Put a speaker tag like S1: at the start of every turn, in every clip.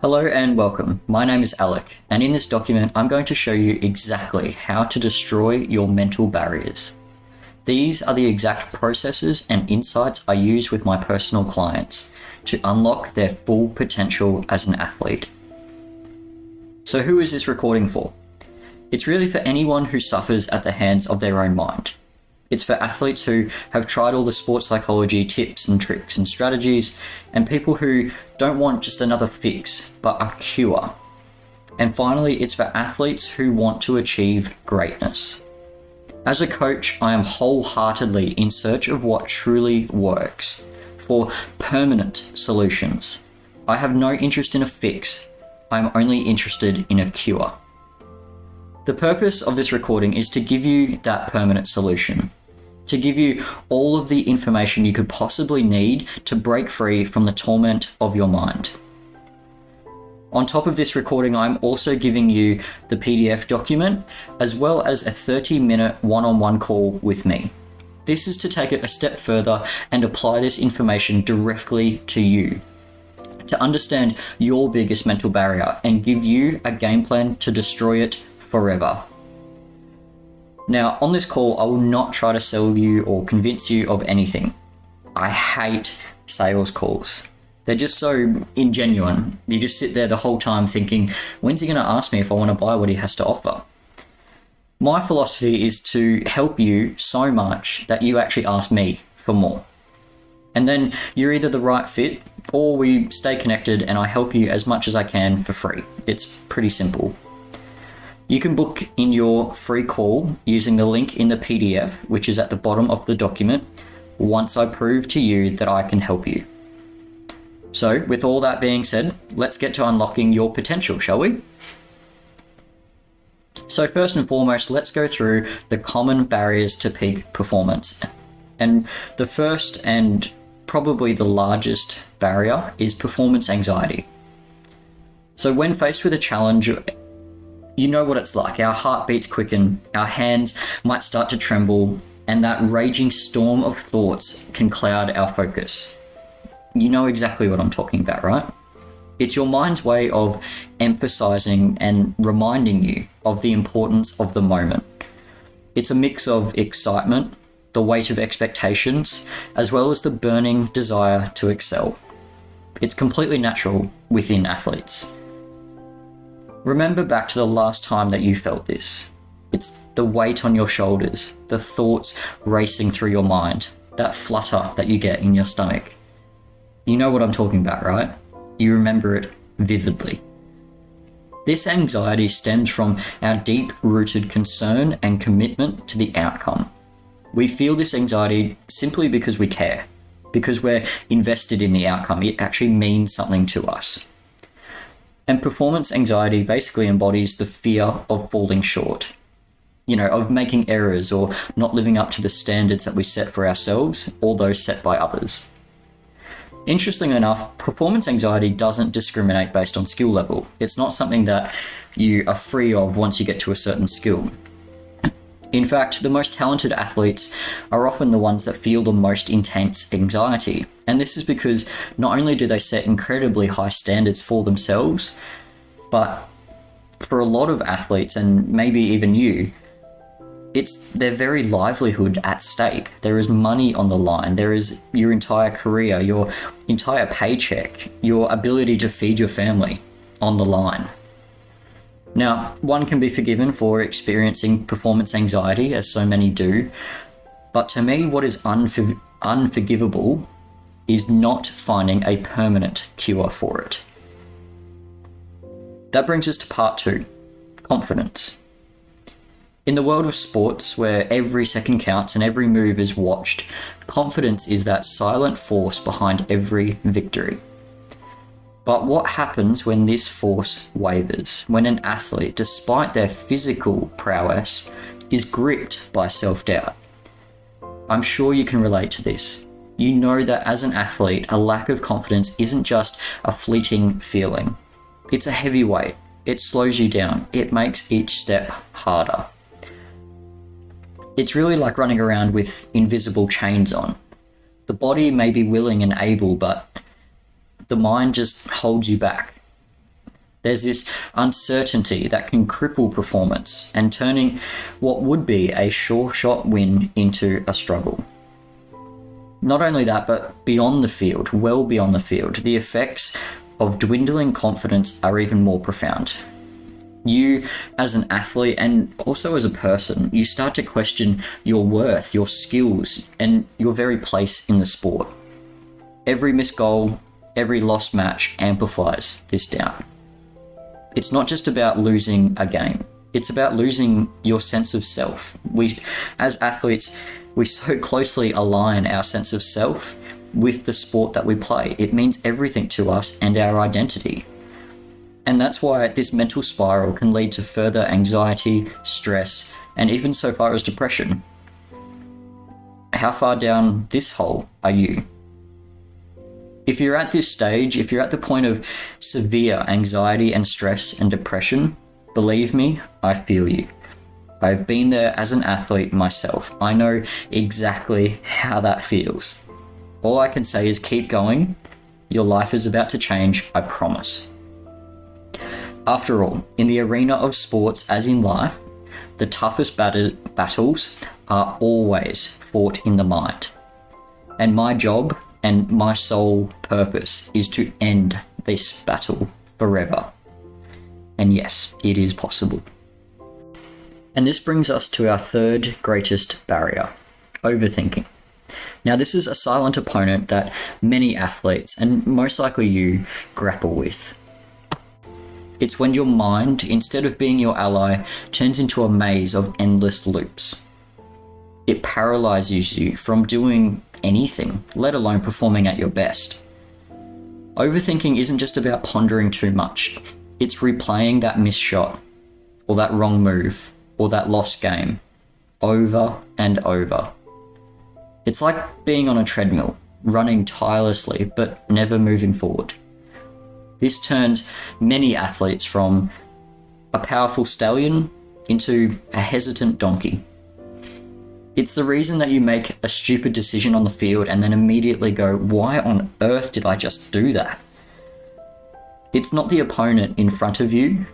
S1: Hello and welcome. My name is Alec, and in this document I'm going to show you exactly how to destroy your mental barriers. These are the exact processes and insights I use with my personal clients to unlock their full potential as an athlete. So who is this recording for? It's really for anyone who suffers at the hands of their own mind. It's for athletes who have tried all the sports psychology tips and tricks and strategies, and people who don't want just another fix, but a cure. And finally, it's for athletes who want to achieve greatness. As a coach, I am wholeheartedly in search of what truly works, for permanent solutions. I have no interest in a fix. I am only interested in a cure. The purpose of this recording is to give you that permanent solution, to give you all of the information you could possibly need to break free from the torment of your mind. On top of this recording, I'm also giving you the PDF document, as well as a 30-minute one-on-one call with me. This is to take it a step further and apply this information directly to you, to understand your biggest mental barrier and give you a game plan to destroy it forever. Now, on this call, I will not try to sell you or convince you of anything. I hate sales calls. They're just so ingenuine. You just sit there the whole time thinking, when's he going to ask me if I want to buy what he has to offer? My philosophy is to help you so much that you actually ask me for more. And then you're either the right fit or we stay connected and I help you as much as I can for free. It's pretty simple. You can book in your free call using the link in the PDF, which is at the bottom of the document, once I prove to you that I can help you. So, with all that being said, let's get to unlocking your potential, shall we? So first and foremost, let's go through the common barriers to peak performance. And the first and probably the largest barrier is performance anxiety. So when faced with a challenge, you know what it's like. Our heartbeats quicken, our hands might start to tremble, and that raging storm of thoughts can cloud our focus. You know exactly what I'm talking about, right? It's your mind's way of emphasizing and reminding you of the importance of the moment. It's a mix of excitement, the weight of expectations, as well as the burning desire to excel. It's completely natural within athletes. Remember back to the last time that you felt this. It's the weight on your shoulders, the thoughts racing through your mind, that flutter that you get in your stomach. You know what I'm talking about, right? You remember it vividly. This anxiety stems from our deep-rooted concern and commitment to the outcome. We feel this anxiety simply because we care, because we're invested in the outcome. It actually means something to us. And performance anxiety basically embodies the fear of falling short, of making errors or not living up to the standards that we set for ourselves or those set by others. Interestingly enough, performance anxiety doesn't discriminate based on skill level. It's not something that you are free of once you get to a certain skill. In fact, the most talented athletes are often the ones that feel the most intense anxiety. And this is because not only do they set incredibly high standards for themselves, but for a lot of athletes, and maybe even you, it's their very livelihood at stake. There is money on the line. There is your entire career, your entire paycheck, your ability to feed your family on the line. Now, one can be forgiven for experiencing performance anxiety, as so many do, but to me, what is unforgivable is not finding a permanent cure for it. That brings us to part 2, confidence. In the world of sports, where every second counts and every move is watched, confidence is that silent force behind every victory. But what happens when this force wavers? When an athlete, despite their physical prowess, is gripped by self-doubt? I'm sure you can relate to this. You know that as an athlete, a lack of confidence isn't just a fleeting feeling. It's a heavy weight. It slows you down. It makes each step harder. It's really like running around with invisible chains on. The body may be willing and able, but the mind just holds you back. There's this uncertainty that can cripple performance and turning what would be a sure shot win into a struggle. Not only that, but beyond the field, well beyond the field, the effects of dwindling confidence are even more profound. You, as an athlete and also as a person, you start to question your worth, your skills, and your very place in the sport. Every missed goal, every lost match amplifies this doubt. It's not just about losing a game. It's about losing your sense of self. We, as athletes, we so closely align our sense of self with the sport that we play. It means everything to us and our identity. And that's why this mental spiral can lead to further anxiety, stress, and even so far as depression. How far down this hole are you? If you're at this stage, if you're at the point of severe anxiety and stress and depression, believe me, I feel you. I've been there as an athlete myself. I know exactly how that feels. All I can say is keep going. Your life is about to change, I promise. After all, in the arena of sports as in life, the toughest battles are always fought in the mind. And my job and my sole purpose is to end this battle forever. And yes, it is possible. And this brings us to our third greatest barrier, overthinking. Now, this is a silent opponent that many athletes, and most likely you, grapple with. It's when your mind, instead of being your ally, turns into a maze of endless loops. It paralyzes you from doing anything, let alone performing at your best. Overthinking isn't just about pondering too much. It's replaying that missed shot, or that wrong move, or that lost game, over and over. It's like being on a treadmill, running tirelessly, but never moving forward. This turns many athletes from a powerful stallion into a hesitant donkey. It's the reason that you make a stupid decision on the field and then immediately go, why on earth did I just do that? It's not the opponent in front of you,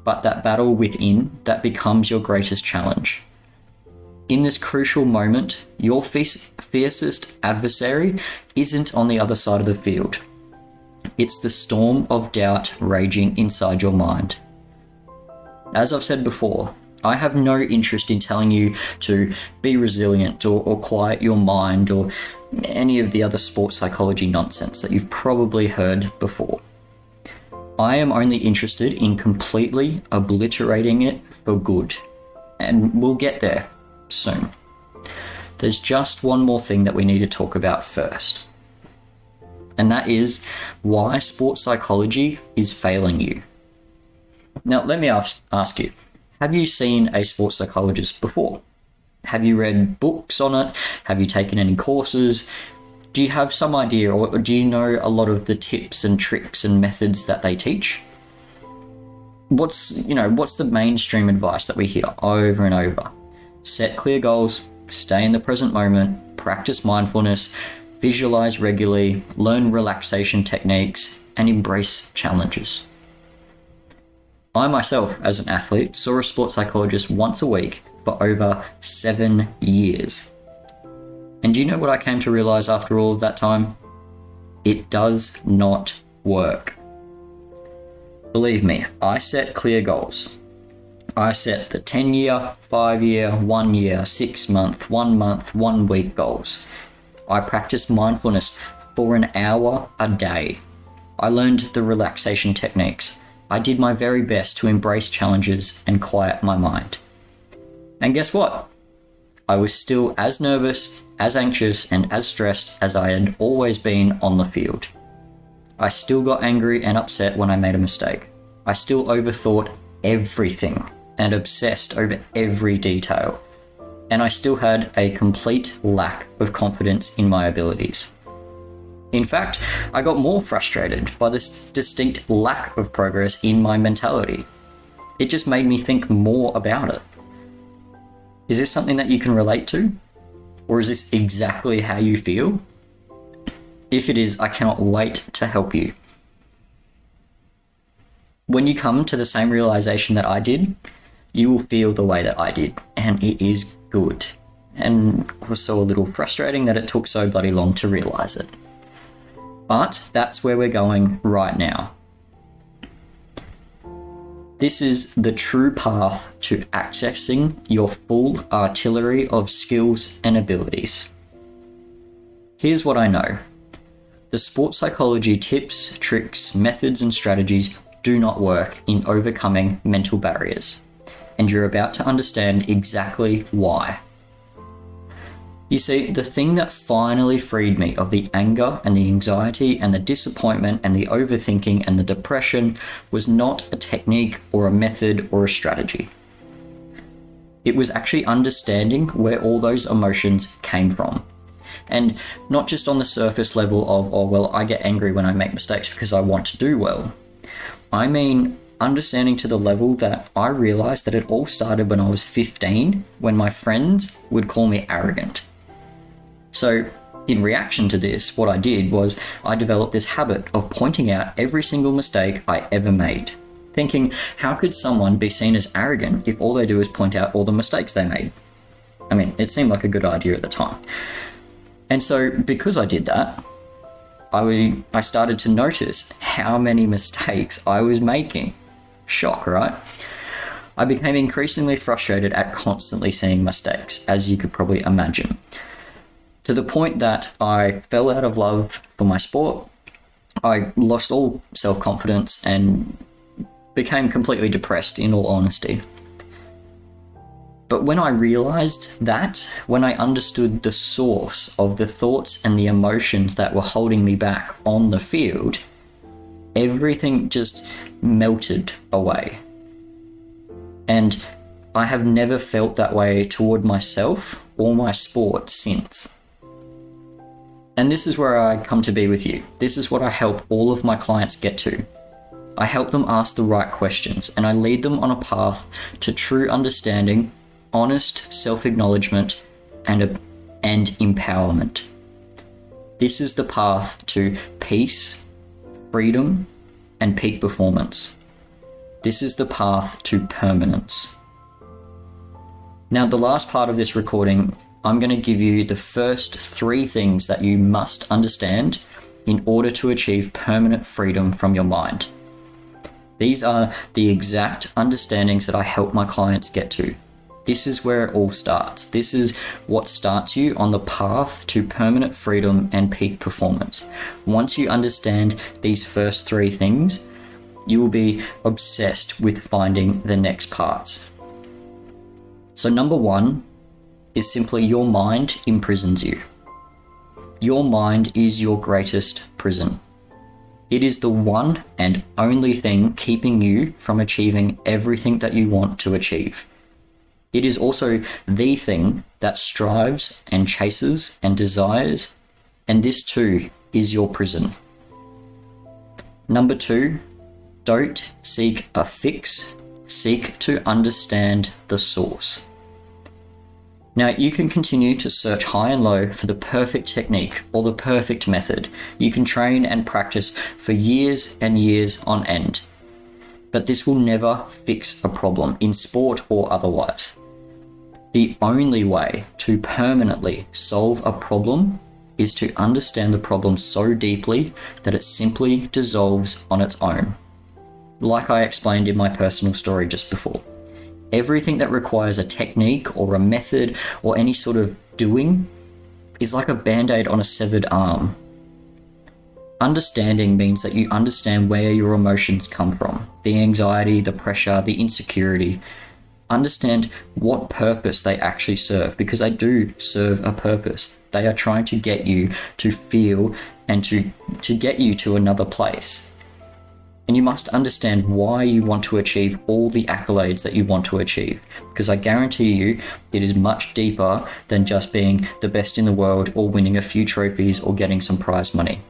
S1: but that battle within that becomes your greatest challenge. In this crucial moment, your fiercest adversary isn't on the other side of the field. It's the storm of doubt raging inside your mind. As I've said before, I have no interest in telling you to be resilient or quiet your mind or any of the other sports psychology nonsense that you've probably heard before. I am only interested in completely obliterating it for good, and we'll get there soon. There's just one more thing that we need to talk about first, and that is why sports psychology is failing you. Now, let me ask you, have you seen a sports psychologist before? Have you read books on it? Have you taken any courses? Do you have some idea, or do you know a lot of the tips and tricks and methods that they teach? What's the mainstream advice that we hear over and over? Set clear goals, stay in the present moment, practice mindfulness, visualize regularly, learn relaxation techniques, and embrace challenges. I myself, as an athlete, saw a sports psychologist once a week for over 7 years. And do you know what I came to realize after all of that time? It does not work. Believe me, I set clear goals. I set the 10-year, 5-year, 1 year, 6 month, 1 month, 1 week goals. I practiced mindfulness for an hour a day. I learned the relaxation techniques. I did my very best to embrace challenges and quiet my mind. And guess what? I was still as nervous, as anxious, and as stressed as I had always been on the field. I still got angry and upset when I made a mistake. I still overthought everything and obsessed over every detail. And I still had a complete lack of confidence in my abilities. In fact, I got more frustrated by this distinct lack of progress in my mentality. It just made me think more about it. Is this something that you can relate to? Or is this exactly how you feel? If it is, I cannot wait to help you. when you come to the same realization that I did, you will feel the way that I did, and it is good. And it was so a little frustrating that it took so bloody long to realize it. But that's where we're going right now. This is the true path to accessing your full artillery of skills and abilities. Here's what I know. The sports psychology tips, tricks, methods, and strategies do not work in overcoming mental barriers. And you're about to understand exactly why. You see, the thing that finally freed me of the anger and the anxiety and the disappointment and the overthinking and the depression was not a technique or a method or a strategy. It was actually understanding where all those emotions came from. And not just on the surface level of, oh, well, I get angry when I make mistakes because I want to do well. I mean, understanding to the level that I realized that it all started when I was 15, when my friends would call me arrogant. So in reaction to this, what I did was I developed this habit of pointing out every single mistake I ever made, thinking, how could someone be seen as arrogant if all they do is point out all the mistakes they made? I mean, it seemed like a good idea at the time. And so because I did that, I started to notice how many mistakes I was making. Shock, right? I became increasingly frustrated at constantly seeing mistakes, as you could probably imagine. To the point that I fell out of love for my sport, I lost all self-confidence and became completely depressed, in all honesty. But when I realized that, when I understood the source of the thoughts and the emotions that were holding me back on the field, everything just melted away. And I have never felt that way toward myself or my sport since. And this is where I come to be with you. This is what I help all of my clients get to. I help them ask the right questions, and I lead them on a path to true understanding, honest self-acknowledgement, and empowerment. This is the path to peace, freedom, and peak performance. This is the path to permanence. Now, the last part of this recording, I'm going to give you the first 3 things that you must understand in order to achieve permanent freedom from your mind. These are the exact understandings that I help my clients get to. This is where it all starts. This is what starts you on the path to permanent freedom and peak performance. Once you understand these first 3 things, you will be obsessed with finding the next parts. So number 1 is simply your mind imprisons you. Your mind is your greatest prison. It is the one and only thing keeping you from achieving everything that you want to achieve. It is also the thing that strives and chases and desires, and this too is your prison. Number 2, don't seek a fix, seek to understand the source. Now, you can continue to search high and low for the perfect technique or the perfect method. You can train and practice for years and years on end. But this will never fix a problem in sport or otherwise. The only way to permanently solve a problem is to understand the problem so deeply that it simply dissolves on its own. Like I explained in my personal story just before. Everything that requires a technique or a method or any sort of doing is like a band-aid on a severed arm. Understanding means that you understand where your emotions come from, the anxiety, the pressure, the insecurity. Understand what purpose they actually serve, because they do serve a purpose. They are trying to get you to feel and to get you to another place. And you must understand why you want to achieve all the accolades that you want to achieve, because I guarantee you it is much deeper than just being the best in the world or winning a few trophies or getting some prize money.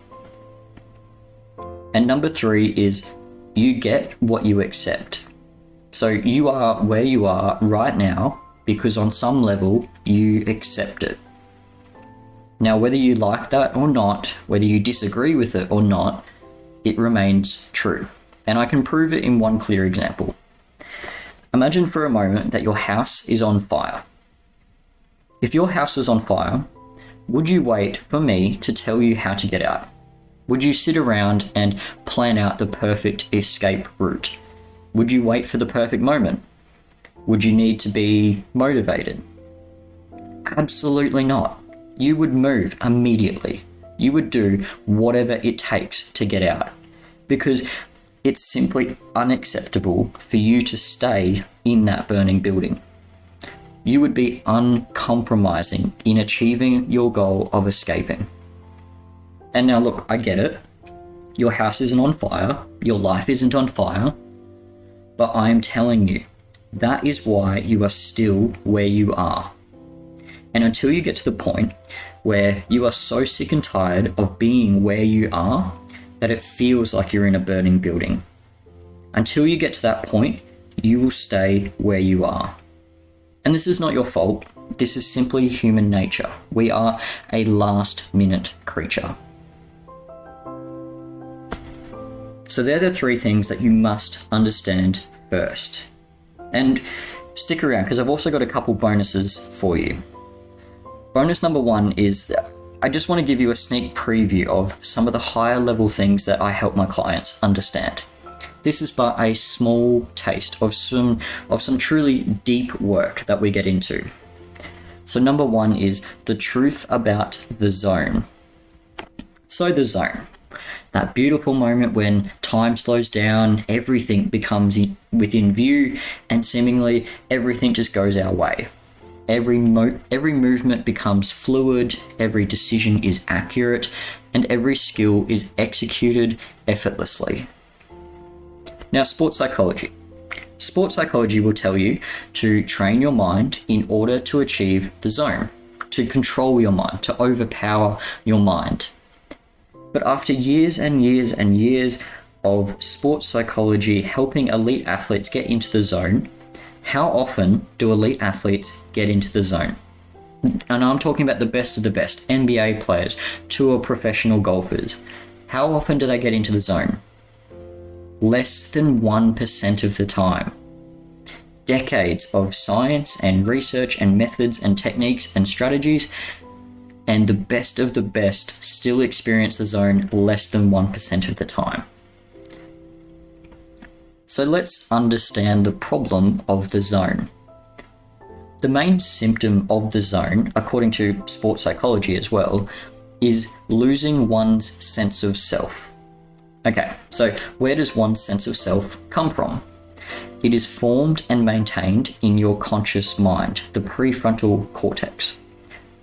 S1: And number 3 is you get what you accept. So you are where you are right now because on some level you accept it. Now, whether you like that or not, whether you disagree with it or not, it remains true. And I can prove it in one clear example. Imagine for a moment that your house is on fire. If your house was on fire, would you wait for me to tell you how to get out? Would you sit around and plan out the perfect escape route? Would you wait for the perfect moment? Would you need to be motivated? Absolutely not. You would move immediately. You would do whatever it takes to get out, because it's simply unacceptable for you to stay in that burning building. You would be uncompromising in achieving your goal of escaping. And now look, I get it. Your house isn't on fire, your life isn't on fire, but I am telling you, that is why you are still where you are. And until you get to the point where you are so sick and tired of being where you are that it feels like you're in a burning building, until you get to that point, you will stay where you are. And this is not your fault. This is simply human nature. We are a last-minute creature. So they're the three things that you must understand first. And stick around, because I've also got a couple bonuses for you. Bonus number one is I just want to give you a sneak preview of some of the higher level things that I help my clients understand. This is but a small taste of some truly deep work that we get into. So number one is the truth about the zone. So the zone, that beautiful moment when time slows down, everything becomes within view, and seemingly everything just goes our way. Every movement becomes fluid, every decision is accurate, and every skill is executed effortlessly. Now, sports psychology. Sports psychology will tell you to train your mind in order to achieve the zone, to control your mind, to overpower your mind. But after years and years and years of sports psychology helping elite athletes get into the zone, how often do elite athletes get into the zone? And I'm talking about the best of the best, NBA players, tour professional golfers. How often do they get into the zone? Less than 1% of the time. Decades of science and research and methods and techniques and strategies, and the best of the best still experience the zone less than 1% of the time. So let's understand the problem of the zone. The main symptom of the zone, according to sports psychology as well, is losing one's sense of self. Okay, so where does one's sense of self come from? It is formed and maintained in your conscious mind, the prefrontal cortex,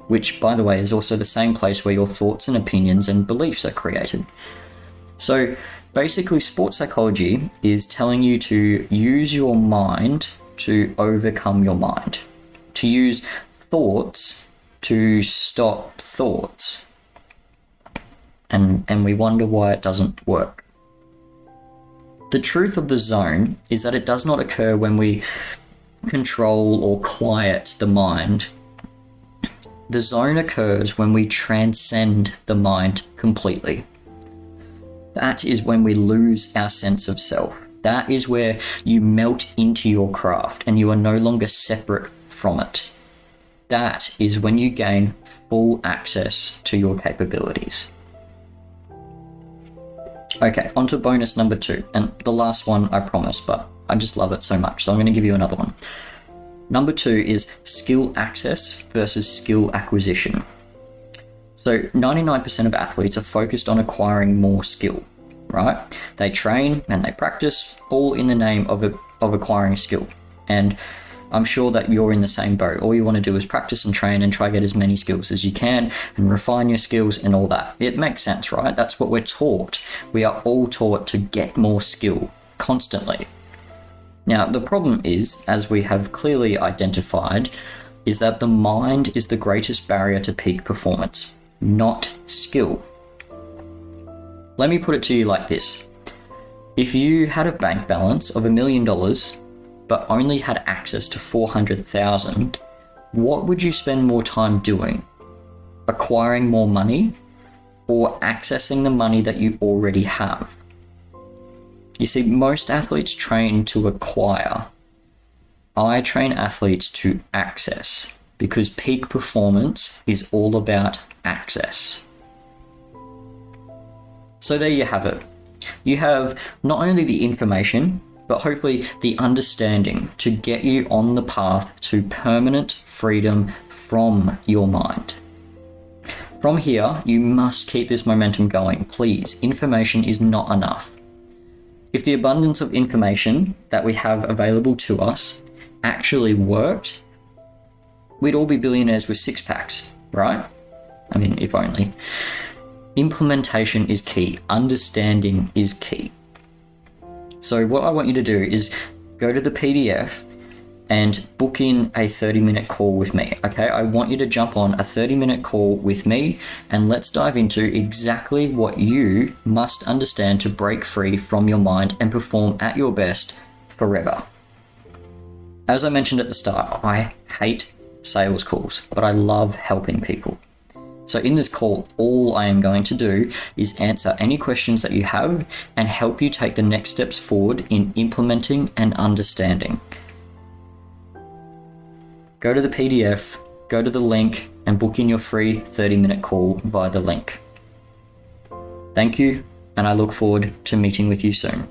S1: which, by the way, is also the same place where your thoughts and opinions and beliefs are created. So basically, sports psychology is telling you to use your mind to overcome your mind, to use thoughts to stop thoughts. And we wonder why it doesn't work. The truth of the zone is that it does not occur when we control or quiet the mind. The zone occurs when we transcend the mind completely. That is when we lose our sense of self. That is where you melt into your craft and you are no longer separate from it. That is when you gain full access to your capabilities. Okay, on to bonus number 2, and the last one I promise, but I just love it so much, so I'm going to give you another one. Number 2 is skill access versus skill acquisition. So 99% of athletes are focused on acquiring more skill, right? They train and they practice, all in the name of acquiring skill. And I'm sure that you're in the same boat. All you want to do is practice and train and try to get as many skills as you can and refine your skills and all that. It makes sense, right? That's what we're taught. We are all taught to get more skill constantly. Now, the problem is, as we have clearly identified, is that the mind is the greatest barrier to peak performance, not skill. Let me put it to you like this. If you had a bank balance of $1 million, but only had access to 400,000, what would you spend more time doing? Acquiring more money or accessing the money that you already have? You see, most athletes train to acquire. I train athletes to access, because peak performance is all about access. So there you have it. You have not only the information, but hopefully the understanding to get you on the path to permanent freedom from your mind. From here, you must keep this momentum going. Please, information is not enough. If the abundance of information that we have available to us actually worked, we'd all be billionaires with six packs, right? I mean, if only. Implementation is key. Understanding is key. So what I want you to do is go to the PDF and book in a 30-minute call with me, okay? I want you to jump on a 30-minute call with me, and let's dive into exactly what you must understand to break free from your mind and perform at your best forever. As I mentioned at the start, I hate sales calls, but I love helping people. So in this call, all I am going to do is answer any questions that you have and help you take the next steps forward in implementing and understanding. Go to the PDF, go to the link, and book in your free 30-minute call via the link. Thank you, and I look forward to meeting with you soon.